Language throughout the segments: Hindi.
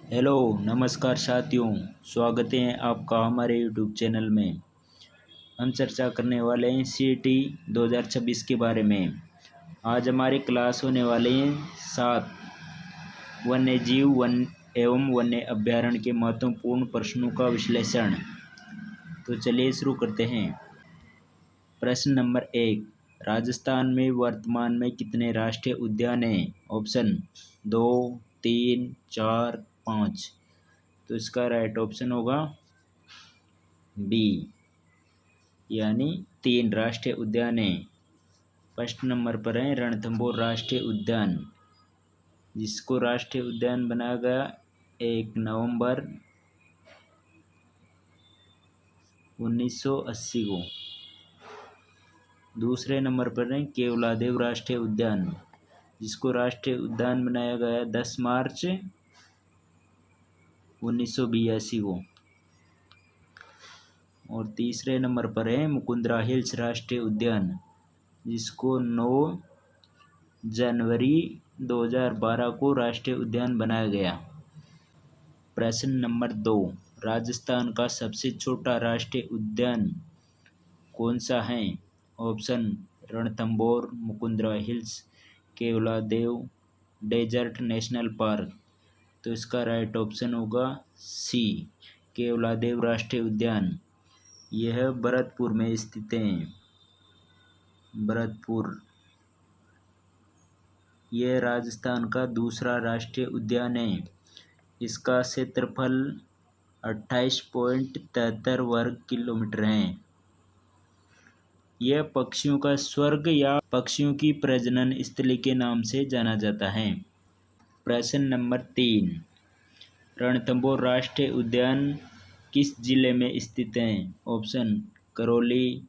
हेलो नमस्कार साथियों। स्वागत है आपका हमारे यूट्यूब चैनल में। हम चर्चा करने वाले हैं सीईटी 2026 के बारे में। आज हमारी क्लास होने वाले हैं 7 वन्य जीव वन एवं वन्य अभ्यारण्य के महत्वपूर्ण प्रश्नों का विश्लेषण। तो चलिए शुरू करते हैं। प्रश्न नंबर 1, राजस्थान में वर्तमान में कितने राष्ट्रीय उद्यान हैं? ऑप्शन 2, 3, 4, 5। तो इसका राइट ऑप्शन होगा बी, यानी 3 राष्ट्रीय उद्यान हैं। फर्स्ट नंबर पर है रणथंभौर राष्ट्रीय उद्यान, जिसको राष्ट्रीय उद्यान बनाया गया 1 नवंबर 1980 को। दूसरे नंबर पर है केवलादेव राष्ट्रीय उद्यान, जिसको राष्ट्रीय उद्यान बनाया गया 10 मार्च 1982 को। और तीसरे नंबर पर है मुकुंदरा हिल्स राष्ट्रीय उद्यान, जिसको 9 जनवरी 2012 को राष्ट्रीय उद्यान बनाया गया। प्रश्न नंबर 2, राजस्थान का सबसे छोटा राष्ट्रीय उद्यान कौन सा है? Option Ranthambore, Mukundra hills, Keoladeo, desert national park. तो इसका राइट ऑप्शन होगा सी, केवलादेव राष्ट्रीय उद्यान। यह भरतपुर में स्थित है। भरतपुर, यह राजस्थान का दूसरा राष्ट्रीय उद्यान है। इसका क्षेत्रफल 28.73 वर्ग किलोमीटर है। यह पक्षियों का स्वर्ग या पक्षियों की प्रजनन स्थली के नाम से जाना जाता है। प्रश्न नंबर 3, रणथंभौर राष्ट्रीय उद्यान किस जिले में स्थित है? ऑप्शन करौली,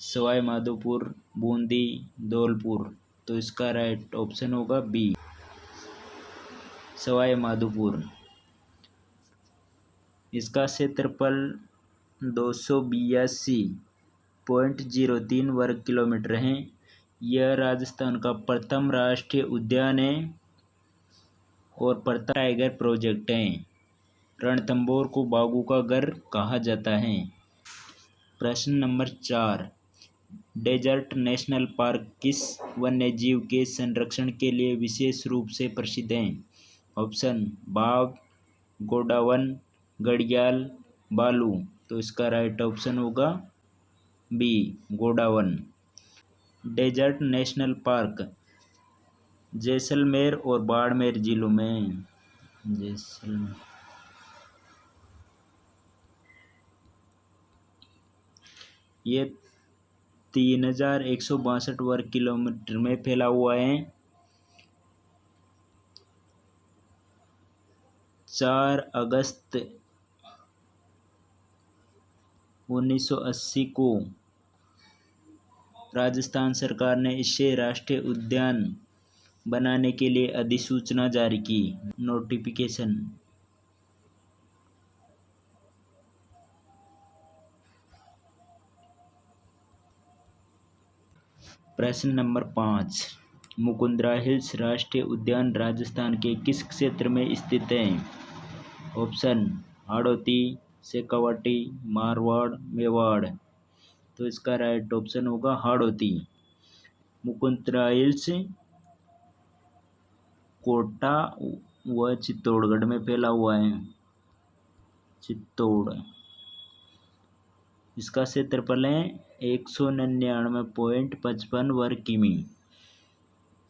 सवाई माधोपुर, बूंदी, धौलपुर। तो इसका राइट ऑप्शन होगा बी, सवाई माधोपुर। इसका क्षेत्रफल 282.03 वर्ग किलोमीटर है। यह राजस्थान का प्रथम राष्ट्रीय उद्यान है और प्रथम टाइगर प्रोजेक्ट है। रणथंभौर को बाघों का घर कहा जाता है। प्रश्न नंबर 4, डेजर्ट नेशनल पार्क किस वन्य जीव के संरक्षण के लिए विशेष रूप से प्रसिद्ध है? ऑप्शन बाघ, गोडावन, घड़ियाल, भालू। तो इसका राइट ऑप्शन होगा बी, गोडावन। डेजर्ट नेशनल पार्क जैसलमेर और बाड़मेर जिलों में। जैसलमेर, ये 3162 वर्ग किलोमीटर में फैला हुआ है। 4 अगस्त 1980 को राजस्थान सरकार ने इसे राष्ट्रीय उद्यान बनाने के लिए अधिसूचना जारी की, नोटिफिकेशन। प्रश्न नंबर 5, मुकुंदरा हिल्स राष्ट्रीय उद्यान राजस्थान के किस क्षेत्र में स्थित है? ऑप्शन हाड़ौती, शेखावाटी, मारवाड़, मेवाड़। तो इसका राइट ऑप्शन होगा हाड़ौती। मुकुंदरा हिल्स कोटा व चित्तौड़गढ़ में फैला हुआ है। चित्तौड़, इसका क्षेत्रफल है 199.55 वर्ग किमी।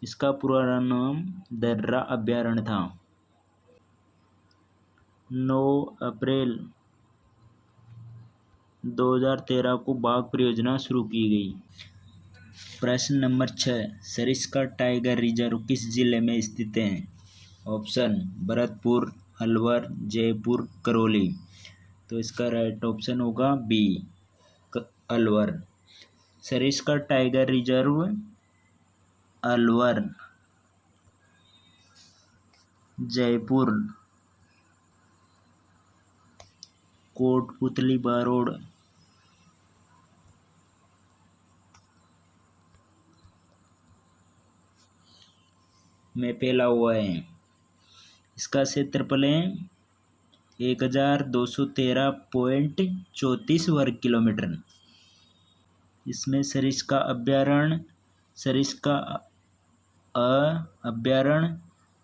इसका पुराना नाम दर्रा अभ्यारण्य था। 9 अप्रैल 2013 को बाघ परियोजना शुरू की गई। प्रश्न नंबर 6, सरिस्का टाइगर रिजर्व किस जिले में स्थित है? ऑप्शन भरतपुर, अलवर, जयपुर, करौली। तो इसका राइट ऑप्शन होगा B, Alwar. Sariska tiger reserve Alwar, Jaipur, Kotputli, Barod में फैला हुआ है। इसका क्षेत्रफल है 1213.34 वर्ग किलोमीटर। इसमें सरिस्का अभ्यारण्य, सरिस्का अभ्यारण्य,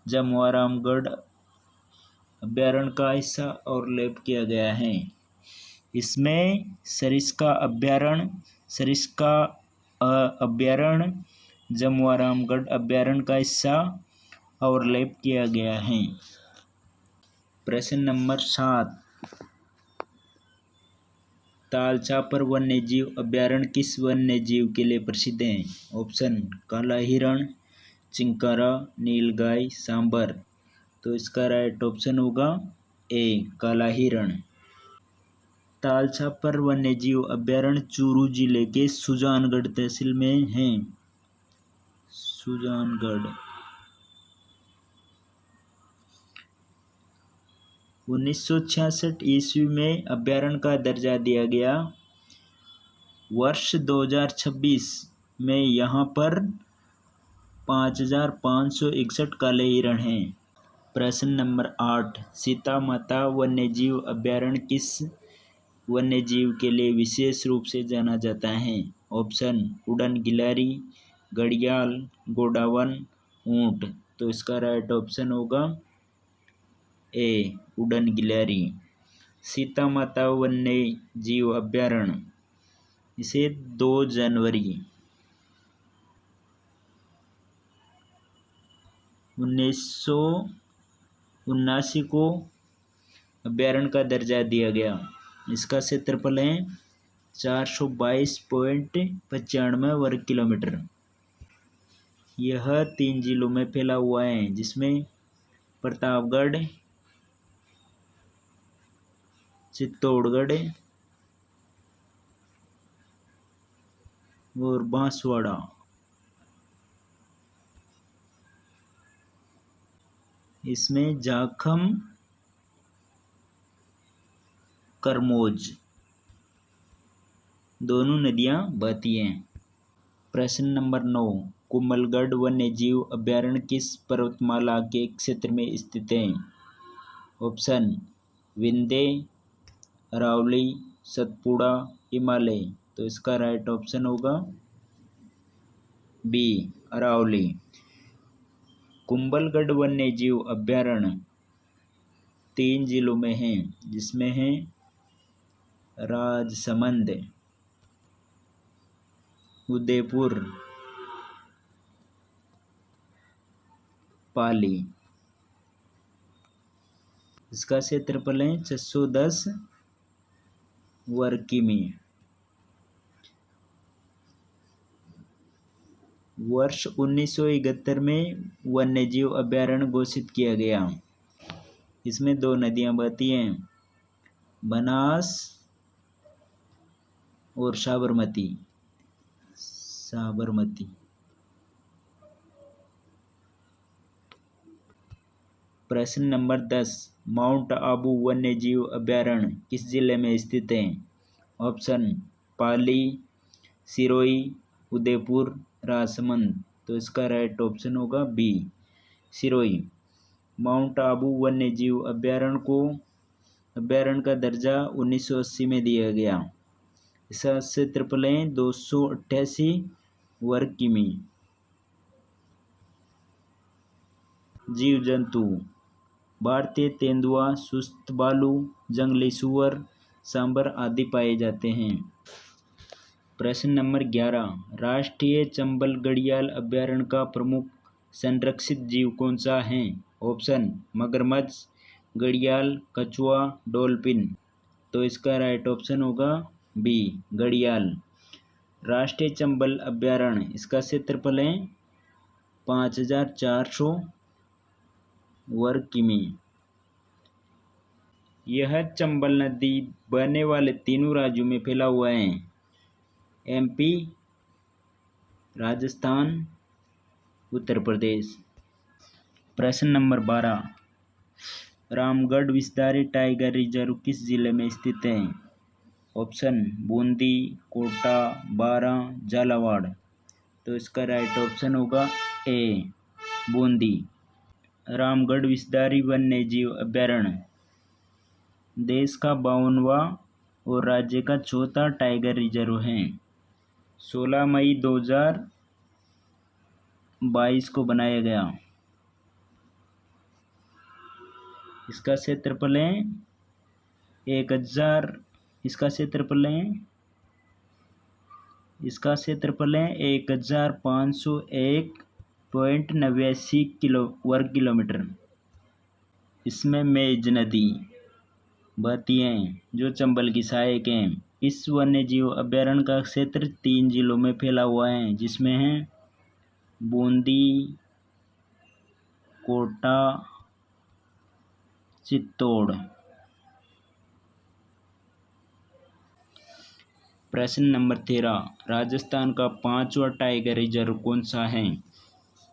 जमवारामगढ़ अभ्यारण्य का हिस्सा ओवरलैप किया गया है। इसमें सरिस्का अभ्यारण्य, सरिस्का अभ्यारण्य, जमवारामगढ़ अभ्यारण्य का हिस्सा ओवरलैप किया गया है। प्रश्न नंबर 7, तालछापर वन्यजीव अभ्यारण्य किस वन्यजीव के लिए प्रसिद्ध है? ऑप्शन काला हिरण, चिंकारा, नीलगाय, सांबर। तो इसका राइट ऑप्शन होगा ए काला हिरण। तालछापर वन्यजीव अभ्यारण्य चूरू जिले के सुजानगढ़ तहसील में है। सुजानगढ़ 1966 ईस्वी में अभ्यारण्य का दर्जा दिया गया। वर्ष 2026 में यहाँ पर 5561 काले हिरण हैं। प्रश्न नंबर 8, सीता माता वन्यजीव अभ्यारण्य किस वन्यजीव के लिए विशेष रूप से जाना जाता है? ऑप्शन उड़न गिलहरी, घड़ियाल, गोडावन, ऊंट। तो इसका राइट ऑप्शन होगा ए उड़न गिलहरी। सीता माता वन्य जीव अभ्यारण्य, इसे 2 जनवरी 1979 को अभ्यारण्य का दर्जा दिया गया। इसका क्षेत्रफल है 422.95 वर्ग किलोमीटर। यह 3 जिलों में फैला हुआ है, जिसमें प्रतापगढ़, चित्तौड़गढ़ और बांसवाड़ा। इसमें जाखम, करमोज दोनों नदियां बहती हैं। प्रश्न नंबर 9, कुंभलगढ़ वन्यजीव अभ्यारण्य किस पर्वतमाला के क्षेत्र में स्थित है? ऑप्शन विंध्य, अरावली, सतपुड़ा, हिमालय। तो इसका राइट ऑप्शन होगा बी अरावली। कुंभलगढ़ वन्यजीव अभ्यारण्य 3 जिलों में है, जिसमें है राजसमंद, उदयपुर, पाली। इसका क्षेत्रफल है 610 वर्ग किमी। वर्ष 1971 में वन्यजीव अभ्यारण्य घोषित किया गया। इसमें 2 नदियां बहती हैं, बनास और साबरमती। प्रश्न नंबर 10, माउंट आबू वन्यजीव अभ्यारण्य किस जिले में स्थित है? ऑप्शन पाली, सिरोही, उदयपुर, राजसमंद। तो इसका राइट ऑप्शन होगा बी सिरोही। माउंट आबू वन्यजीव अभ्यारण्य का दर्जा 1980 में दिया गया। इसका क्षेत्रफल है 288 वर्ग किमी। जीव जंतु भारतीय तेंदुआ, सुस्त भालू, जंगली सूअर, सांबर आदि पाए जाते हैं। प्रश्न नंबर 11, राष्ट्रीय चंबल घड़ियाल अभ्यारण्य का प्रमुख संरक्षित जीव कौन सा है? ऑप्शन मगरमच्छ, घड़ियाल, कछुआ, डॉल्फिन। तो इसका राइट ऑप्शन होगा बी घड़ियाल। राष्ट्रीय चंबल अभ्यारण्य, इसका क्षेत्रफल है 5400 वर्ग किमी। यह चंबल नदी बहने वाले 3 राज्यों में फैला हुआ है, एमपी, राजस्थान, उत्तर प्रदेश। प्रश्न नंबर 12, रामगढ़ विस्तारी टाइगर रिजर्व किस जिले में स्थित है? ऑप्शन बूंदी, कोटा, बारां, झालावाड़। तो इसका राइट ऑप्शन होगा ए बूंदी। रामगढ़ विस्तारी वन्य जीव अभयारण्य देश का 52वां और राज्य का चौथा टाइगर रिजर्व है। 16 मई 2022 को बनाया गया। इसका क्षेत्रफल है 1000 इसका क्षेत्रफल है 1501.89 वर्ग किलोमीटर। इसमें मेज नदी बहती है जो चंबल की सहायक है। इस वन्य जीव अभयारण्य का क्षेत्र 3 जिलों में फैला हुआ है, जिसमें है बूंदी, कोटा, चित्तौड़। प्रश्न नंबर 13, राजस्थान का 5वां टाइगर रिजर्व कौन सा है?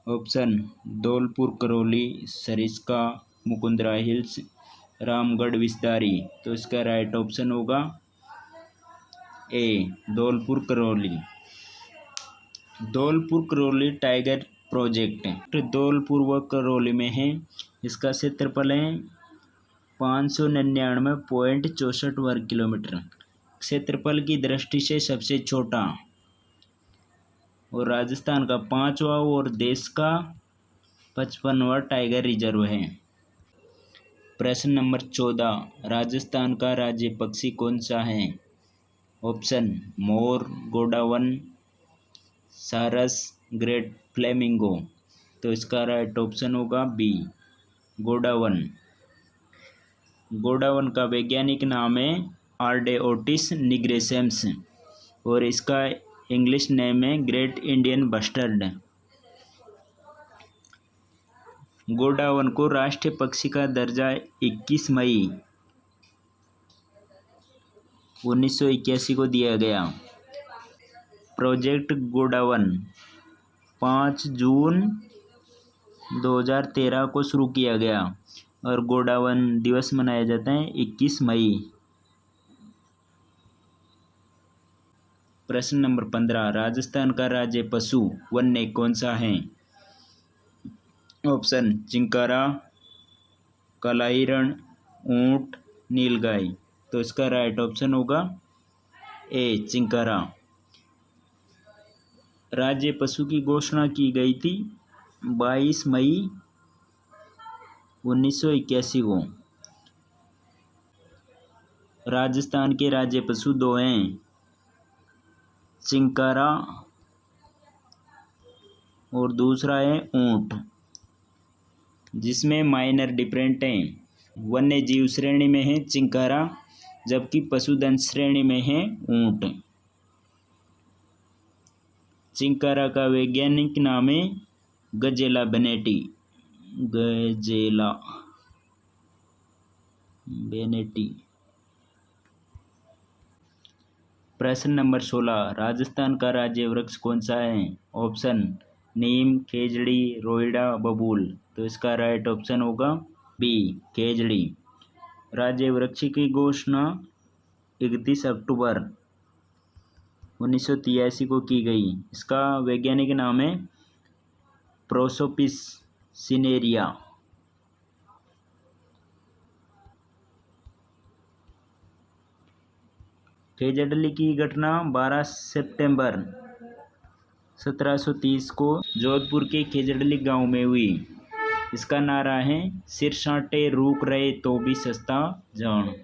Option Dholpur Karauli, Sariska, Mukundra hills, Ramgarh Vishdhari. तो इसका राइट ऑप्शन होगा A, Dholpur Karauli. Dholpur Karauli tiger project Dholpur व करौली में है। इसका क्षेत्रफल है 599.64 वर्ग किलोमीटर। क्षेत्रफल की दृष्टि से सबसे छोटा और राजस्थान का 5वां और देश का 55वां टाइगर रिजर्व है। प्रश्न नंबर 14, राजस्थान का राज्य पक्षी कौन सा है? ऑप्शन मोर, गोडावन, सारस, ग्रेट फ्लेमिंगो। तो इसका राइट ऑप्शन होगा बी, गोडावन। गोडावन का वैज्ञानिक नाम है आर्डेओटिस निग्रेसेम्स और इसका इंग्लिश नेम है ग्रेट इंडियन बस्टर्ड। गोडावन को राष्ट्रीय पक्षी का दर्जा 21 मई 1981 को दिया गया। प्रोजेक्ट गोडावन 5 जून 2013 को शुरू किया गया और गोडावन दिवस मनाया जाता है 21 मई। प्रश्न नंबर 15, राजस्थान का राज्य पशु वन्य कौन सा है? ऑप्शन चिंकारा, काला हिरण, ऊंट, नीलगाय। तो इसका राइट ऑप्शन होगा ए, चिंकारा। राज्य पशु की घोषणा की गई थी 22 मई 1981 को। राजस्थान के राज्य पशु 2 हैं, चिंकारा और दूसरा है ऊंट, जिसमें माइनर डिफरेंट हैं। वन्य जीव श्रेणी में है चिंकारा, जबकि पशुधन श्रेणी में है ऊंट। चिंकारा का वैज्ञानिक नाम है गजेला बेनेटी। गजेला बेनेटी। प्रश्न नंबर 16, राजस्थान का राज्य वृक्ष कौन सा है? ऑप्शन नीम, खेजड़ी, रोइडा, बबूल। तो इसका राइट ऑप्शन होगा बी, खेजड़ी। राज्य वृक्ष की घोषणा 31 अक्टूबर 1983 को की गई। इसका वैज्ञानिक नाम है प्रोसोपिस सिनेरिया। खेजड़ली की घटना 12 सितंबर 1730 को जोधपुर के खेजड़ली गांव में हुई। इसका नारा है सिरसाटे रूक रहे तो भी सस्ता जान।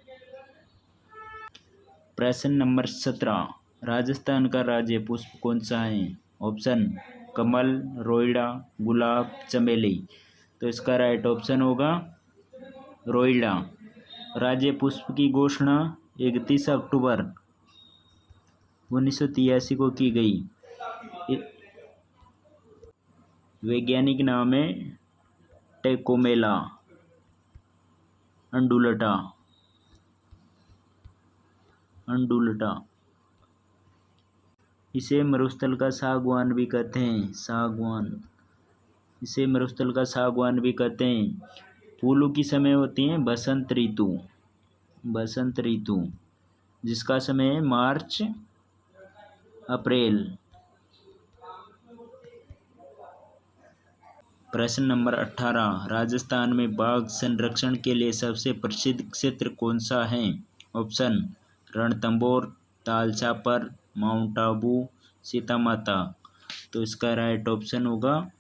प्रश्न नंबर 17, राजस्थान का राज्य पुष्प कौन सा है? ऑप्शन कमल, रोइडा, गुलाब, चमेली। तो इसका राइट ऑप्शन होगा रोइडा। राज्य पुष्प की घोषणा 31 अक्टूबर 1983 को की गई। वैज्ञानिक नाम है टेकोमेला अंडुलटा। इसे मरुस्थल का सागवान भी कहते हैं। इसे मरुस्थल का सागवान भी कहते हैं। फूलों की समय होती है बसंत ऋतु, जिसका समय है मार्च अप्रैल। प्रश्न नंबर 18, राजस्थान में बाघ संरक्षण के लिए सबसे प्रसिद्ध क्षेत्र कौन सा है? ऑप्शन रणथंभौर, ताल छापर, माउंट आबू, सीता माता। तो इसका राइट ऑप्शन होगा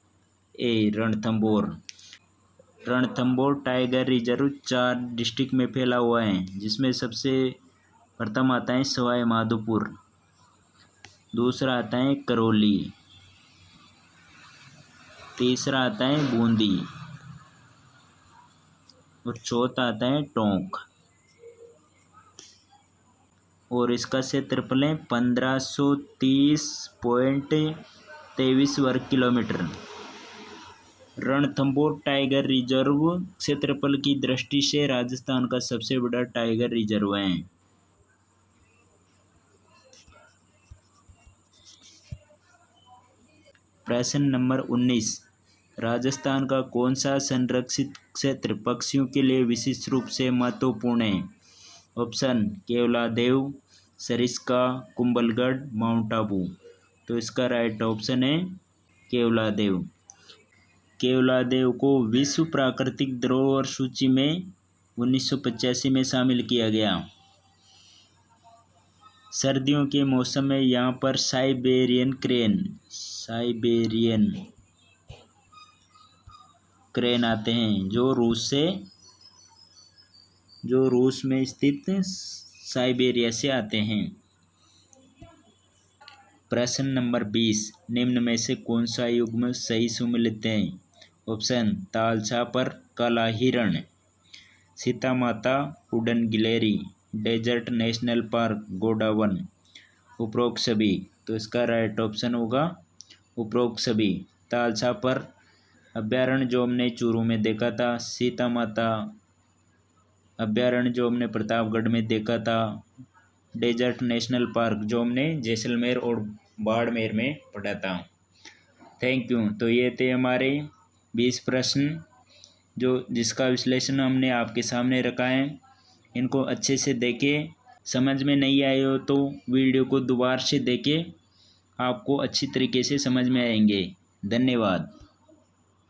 A, Ranthambore. Ranthambore tiger reserve 4 district में फैला हुआ है, जिसमें सबसे प्रथम आता है सवाई माधोपुर, दूसरा आता है करौली, तीसरा आता है बूंदी और चौथा आता है टोंक। और इसका क्षेत्रफल है 1530.23 वर्ग किलोमीटर। रणथंभौर टाइगर रिजर्व क्षेत्रफल की दृष्टि से राजस्थान का सबसे बड़ा टाइगर रिजर्व है। प्रश्न नंबर 19, राजस्थान का कौन सा संरक्षित क्षेत्र पक्षियों के लिए विशेष रूप से महत्वपूर्ण है? Option Keoladeo, Sariska, Kumbhalgarh, mount Abu. तो इसका राइट ऑप्शन है केवलादेव। केवलादेव को विश्व प्राकृतिक धरोहर सूची में 1985 में शामिल किया गया। सर्दियों के मौसम में यहाँ पर साइबेरियन क्रेन आते हैं, जो रूस में स्थित साइबेरिया से आते हैं। प्रश्न नंबर 20, निम्न में से कौन सा युग्म सही सम्मिलित है? ऑप्शन ताल छापर, काला हिरण, सीता माता, उड़न गिलहरी, डेजर्ट नेशनल पार्क, गोंडावन, उपरोक्त सभी। तो इसका राइट ऑप्शन होगा उपरोक्त सभी। ताल छापर अभ्यारण्य जो हमने चूरू में देखा था, सीता माता अभ्यारण्य जो हमने प्रतापगढ़ में देखा था, डेजर्ट नेशनल पार्क जो हमने जैसलमेर और बाड़मेर में पढ़ा था। Thank you. तो ये थे हमारे 20 प्रश्न जिसका विश्लेषण हमने आपके सामने रखा है। इनको अच्छे से देखें, समझ में नहीं आए हो तो वीडियो को दोबारा से देखें, आपको अच्छी तरीके से समझ में आएंगे। धन्यवाद।